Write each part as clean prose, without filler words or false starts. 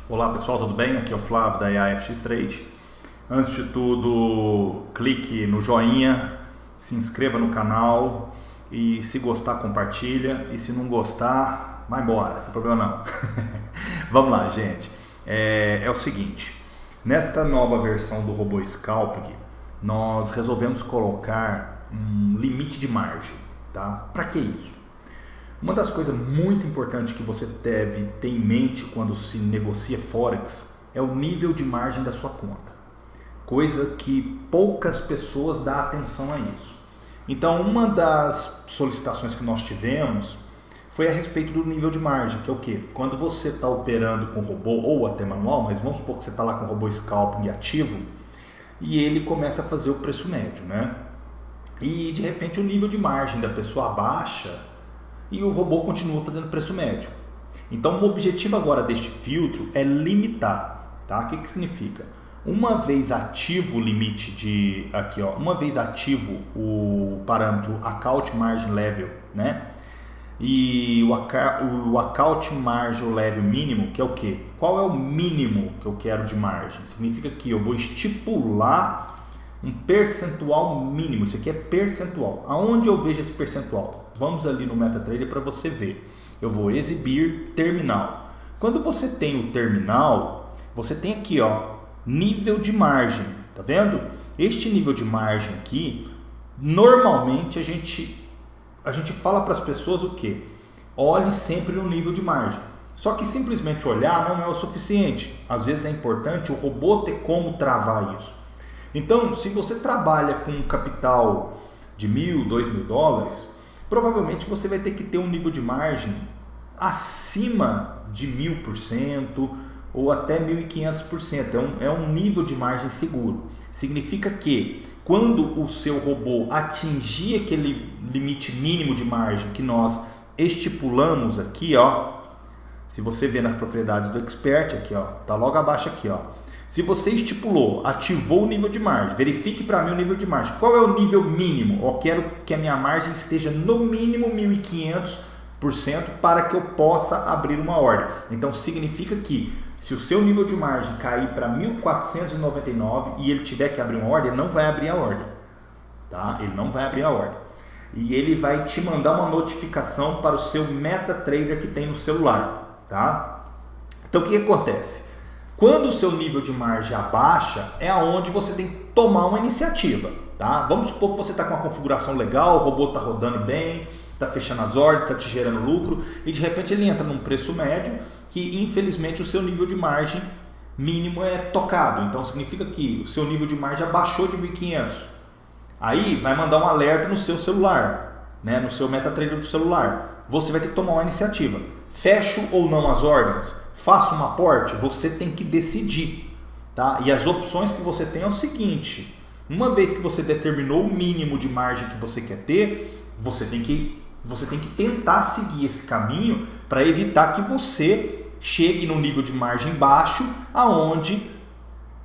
Olá pessoal, tudo bem? Aqui é o Flávio da AFX Trade. Antes de tudo, clique no joinha, se inscreva no canal e se gostar, compartilha, e se não gostar, vai embora, não tem problema não. Vamos lá, gente. É o seguinte, nesta nova versão do Robô Scalping, nós resolvemos colocar um limite de margem, tá? Para que isso? Uma das coisas muito importantes que você deve ter em mente quando se negocia Forex é o nível de margem da sua conta. Coisa que poucas pessoas dão atenção a isso. Então, uma das solicitações que nós tivemos foi a respeito do nível de margem, que é o quê? Quando você está operando com robô ou até manual, mas vamos supor que você está lá com o robô Scalping ativo e ele começa a fazer o preço médio, né? E de repente o nível de margem da pessoa abaixa e o robô continua fazendo preço médio. Então o objetivo agora deste filtro é limitar, tá? O que significa? Uma vez ativo o limite de aqui, ó, uma vez ativo o parâmetro Account Margin Level, né? E o Account Margin Level mínimo, que é o quê? Qual é o mínimo que eu quero de margem? Significa que eu vou estipular um percentual mínimo. Isso aqui é percentual. Aonde eu vejo esse percentual? Vamos ali no MetaTrader para você ver. Eu vou exibir terminal. Quando você tem o terminal, você tem aqui, ó, nível de margem. Tá vendo? Este nível de margem aqui, normalmente a gente fala para as pessoas o quê? Olhe sempre no nível de margem. Só que simplesmente olhar não é o suficiente. Às vezes é importante o robô ter como travar isso. Então, se você trabalha com um capital de $1.000, $2.000, provavelmente você vai ter que ter um nível de margem acima de 1.000% ou até 1.500%. É um nível de margem seguro. Significa que quando o seu robô atingir aquele limite mínimo de margem que nós estipulamos aqui, ó, se você ver nas propriedades do Expert, aqui, ó, tá logo abaixo aqui, ó. Se você estipulou, ativou o nível de margem, verifique para mim o nível de margem. Qual é o nível mínimo? Eu quero que a minha margem esteja no mínimo 1.500% para que eu possa abrir uma ordem. Então significa que se o seu nível de margem cair para 1.499 e ele tiver que abrir uma ordem, ele não vai abrir a ordem. Tá? Ele não vai abrir a ordem. E ele vai te mandar uma notificação para o seu MetaTrader que tem no celular. Tá? Então o que acontece? Quando o seu nível de margem abaixa, é aonde você tem que tomar uma iniciativa, tá? Vamos supor que você está com uma configuração legal, o robô está rodando bem, está fechando as ordens, está te gerando lucro, e de repente ele entra num preço médio que infelizmente o seu nível de margem mínimo é tocado. Então significa que o seu nível de margem abaixou de 1.500. Aí vai mandar um alerta no seu celular, né? No seu MetaTrader do celular. Você vai ter que tomar uma iniciativa. Fecho ou não as ordens? Faça um aporte? Você tem que decidir, tá? E as opções que você tem é o seguinte: uma vez que você determinou o mínimo de margem que você quer ter, você tem que tentar seguir esse caminho para evitar que você chegue no nível de margem baixo, aonde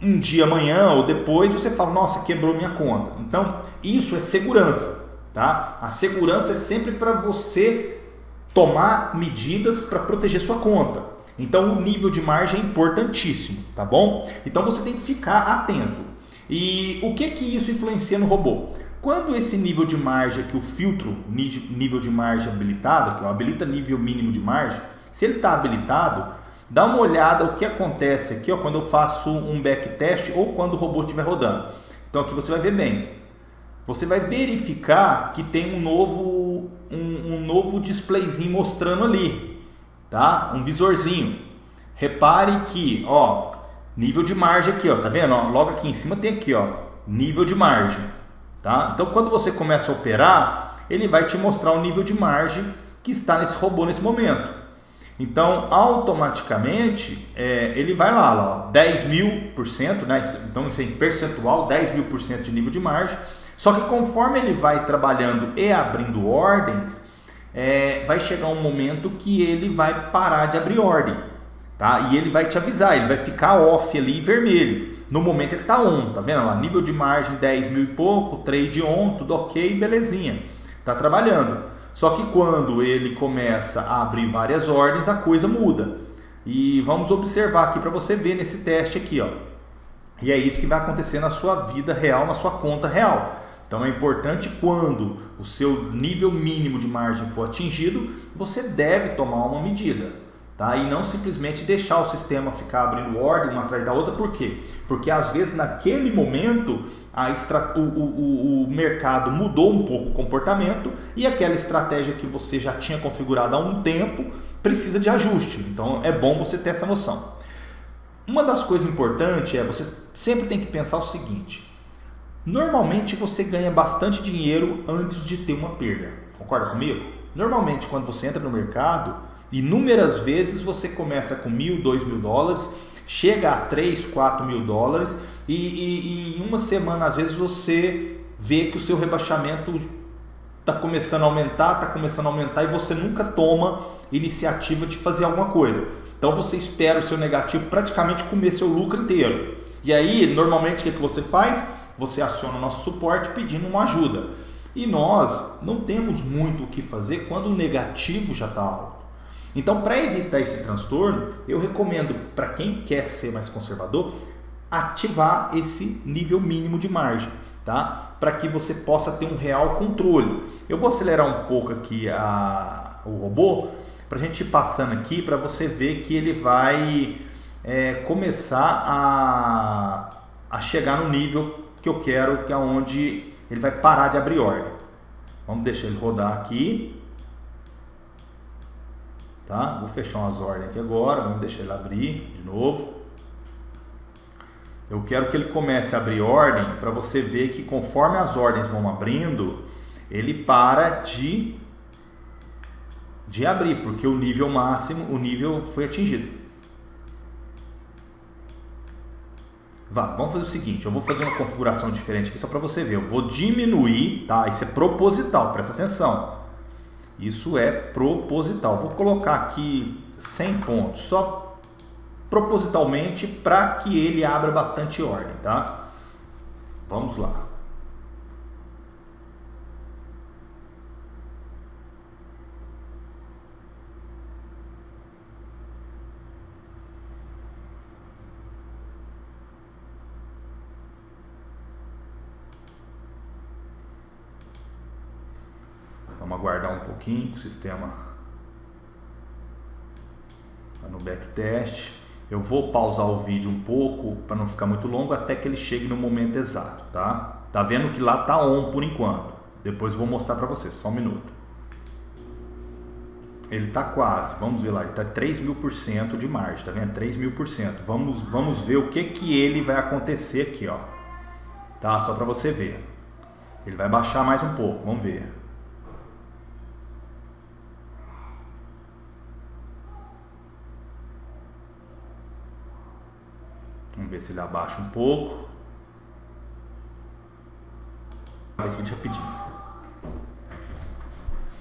um dia amanhã ou depois você fala, nossa, quebrou minha conta. Então isso é segurança, tá? A segurança é sempre para você tomar medidas para proteger sua conta. Então o nível de margem é importantíssimo, tá bom? Então você tem que ficar atento. E o que isso influencia no robô? Quando esse nível de margem aqui, o filtro nível de margem habilitado, que habilita nível mínimo de margem, se ele está habilitado, dá uma olhada o que acontece aqui, ó, quando eu faço um backtest ou quando o robô estiver rodando. Então aqui você vai ver bem. Você vai verificar que tem um novo displayzinho mostrando ali. Tá? Um visorzinho. Repare que, ó, nível de margem aqui, ó, tá vendo? Ó, logo aqui em cima tem aqui, ó, nível de margem, tá? Então, quando você começa a operar, ele vai te mostrar o nível de margem que está nesse robô nesse momento. Então, automaticamente, ele vai lá, ó, 10.000%, né? Então, isso é em percentual, 10.000% de nível de margem. Só que conforme ele vai trabalhando e abrindo ordens, vai chegar um momento que ele vai parar de abrir ordem, tá? E ele vai te avisar, ele vai ficar off ali vermelho. No momento ele está on, tá vendo lá? Nível de margem 10.000 e pouco, trade on, tudo ok, belezinha. Tá trabalhando. Só que quando ele começa a abrir várias ordens, a coisa muda. E vamos observar aqui para você ver nesse teste aqui, ó. E é isso que vai acontecer na sua vida real, na sua conta real. Então é importante, quando o seu nível mínimo de margem for atingido, você deve tomar uma medida, tá? E não simplesmente deixar o sistema ficar abrindo ordem uma atrás da outra. Por quê? Porque às vezes naquele momento o mercado mudou um pouco o comportamento e aquela estratégia que você já tinha configurado há um tempo precisa de ajuste. Então é bom você ter essa noção. Uma das coisas importantes é você sempre tem que pensar o seguinte: normalmente você ganha bastante dinheiro antes de ter uma perda. Concorda comigo? Normalmente quando você entra no mercado, inúmeras vezes você começa com $1.000, $2.000, chega a 3, 4 mil dólares e em uma semana às vezes você vê que o seu rebaixamento está começando a aumentar e você nunca toma iniciativa de fazer alguma coisa. Então você espera o seu negativo praticamente comer seu lucro inteiro. E aí, normalmente, o que você faz? Você aciona o nosso suporte pedindo uma ajuda. E nós não temos muito o que fazer quando o negativo já está alto. Então, para evitar esse transtorno, eu recomendo, para quem quer ser mais conservador, ativar esse nível mínimo de margem, tá? Para que você possa ter um real controle. Eu vou acelerar um pouco aqui o robô, para a gente ir passando aqui, para você ver que ele vai começar a chegar no nível que eu quero, que é onde ele vai parar de abrir ordem. Vamos deixar ele rodar aqui, tá? Vou fechar umas ordens aqui agora, vamos deixar ele abrir de novo. Eu quero que ele comece a abrir ordem para você ver que conforme as ordens vão abrindo, ele para de abrir, porque o nível máximo, o nível foi atingido. Vamos fazer o seguinte, eu vou fazer uma configuração diferente aqui só para você ver. Eu vou diminuir, tá? Isso é proposital, presta atenção. Isso é proposital. Vou colocar aqui 100 pontos, só propositalmente para que ele abra bastante ordem, tá? Vamos lá. Vamos aguardar um pouquinho que o sistema está no backtest. Eu vou pausar o vídeo um pouco para não ficar muito longo até que ele chegue no momento exato, tá? Tá vendo que lá tá on por enquanto. Depois eu vou mostrar para vocês, só um minuto. Ele tá quase, vamos ver lá, ele tá 3.000% de margem, tá vendo? 3.000%. Vamos ver o que ele vai acontecer aqui, ó. Tá? Só para você ver. Ele vai baixar mais um pouco, vamos ver. Vamos ver se ele abaixa um pouco. Esse vídeo rapidinho.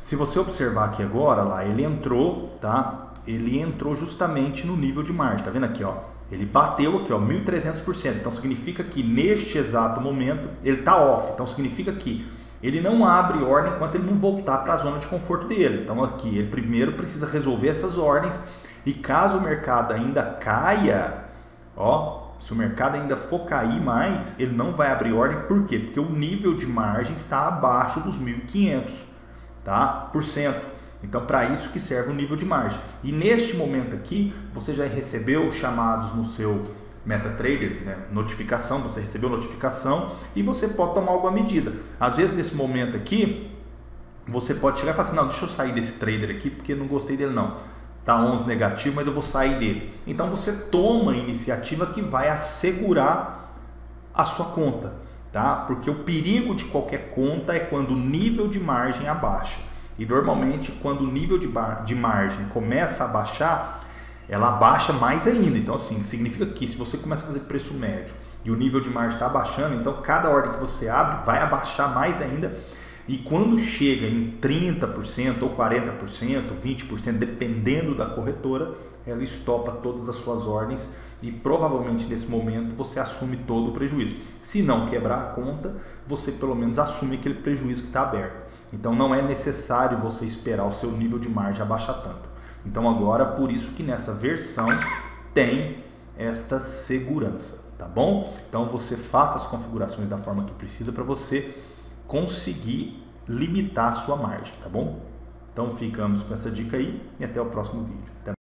Se você observar aqui agora, lá, ele entrou, tá? Ele entrou justamente no nível de margem, tá vendo aqui, ó? Ele bateu aqui, ó, 1.300%. Então significa que neste exato momento ele tá off. Então significa que ele não abre ordem enquanto ele não voltar para a zona de conforto dele. Então aqui ele primeiro precisa resolver essas ordens, e caso o mercado ainda caia, ó, se o mercado ainda for cair mais, ele não vai abrir ordem. Por quê? Porque o nível de margem está abaixo dos 1.500, tá? Então, para isso que serve o nível de margem. E neste momento aqui, você já recebeu chamados no seu MetaTrader, né? Notificação, você recebeu notificação e você pode tomar alguma medida. Às vezes, nesse momento aqui, você pode chegar e falar assim: não, deixa eu sair desse trader aqui porque eu não gostei dele não. Tá 11 negativo, mas eu vou sair dele. Então você toma a iniciativa que vai assegurar a sua conta, tá? Porque o perigo de qualquer conta é quando o nível de margem abaixa. E normalmente quando o nível de margem começa a baixar, ela abaixa mais ainda. Então assim, significa que se você começa a fazer preço médio e o nível de margem está abaixando, então cada ordem que você abre vai abaixar mais ainda. E quando chega em 30% ou 40%, 20%, dependendo da corretora, ela estopa todas as suas ordens e provavelmente nesse momento você assume todo o prejuízo. Se não quebrar a conta, você pelo menos assume aquele prejuízo que está aberto. Então não é necessário você esperar o seu nível de margem abaixar tanto. Então agora, por isso que nessa versão tem esta segurança, tá bom? Então você faça as configurações da forma que precisa para você conseguir limitar a sua margem, tá bom? Então ficamos com essa dica aí e até o próximo vídeo. Até